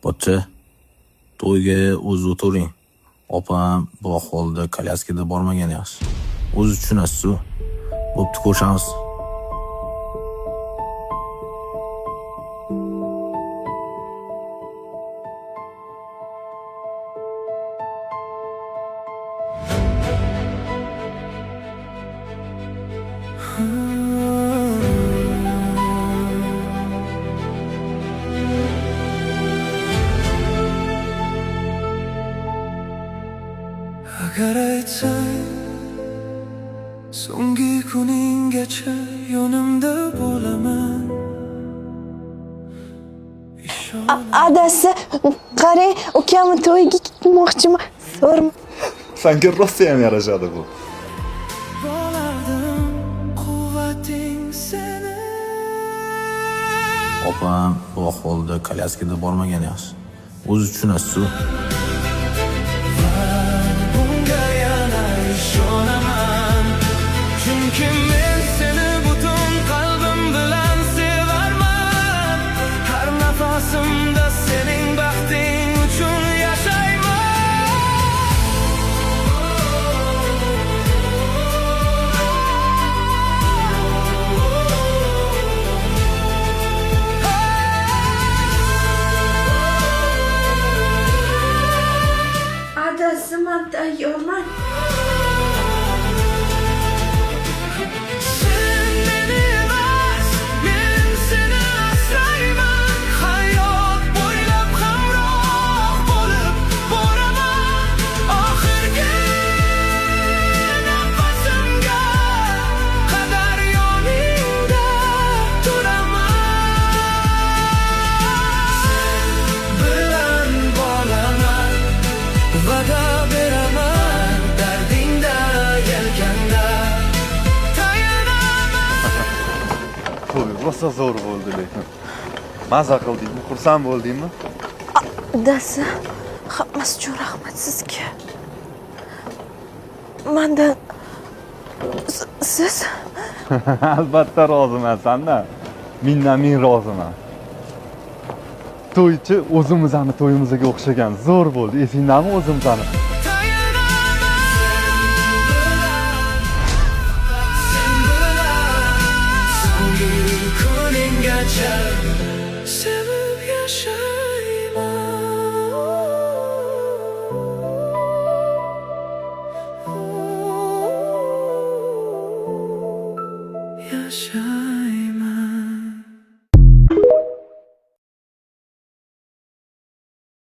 Pochcha, to'yga o'zi o'tiring. Opam bu ahvolda kolyaskada bormagan yaxshi. O'zi tushunasiz-ku. Bo'pti, ko'rishamiz. Agar aytsang so'nggi kuninggacha yonimda bo'laman. Adasi, qarang, ukamni to'yiga ketmoqchiman. So'rma. Sanki rosa ham yarashadi bu. Bo'lardim quvvating seni. Opam bu ahvolda kolyaskada bormagan yaxshi. O'zi tushunasiz-ku. Bunga yana ishonaman. Chunki men seni butun qalbim bilan sevarman. Har nafasimda sening baxting uchun yashayman. Adasi, men tayyorman. Sen meni emas, men seni asrayman. Hayot bo'ylab hamroh bo'lib boraman. Oxirgi nafasimga qadar yoningda turaman. Sen bilan bo'laman, va'da beraman. Dardingda yelkanda To'y rosa zo'r bo'ldi lekin. Maza qildingmi? Xursand bo'ldingmi? Adasi, hammasi uchun rahmat sizga. Mendan siz Albatta roziman sanda. Mindan men roziman. To'ychi o'zimizni to'yimizga o'xshagan zo'r bo'ldi. Esingdami o'zimizni?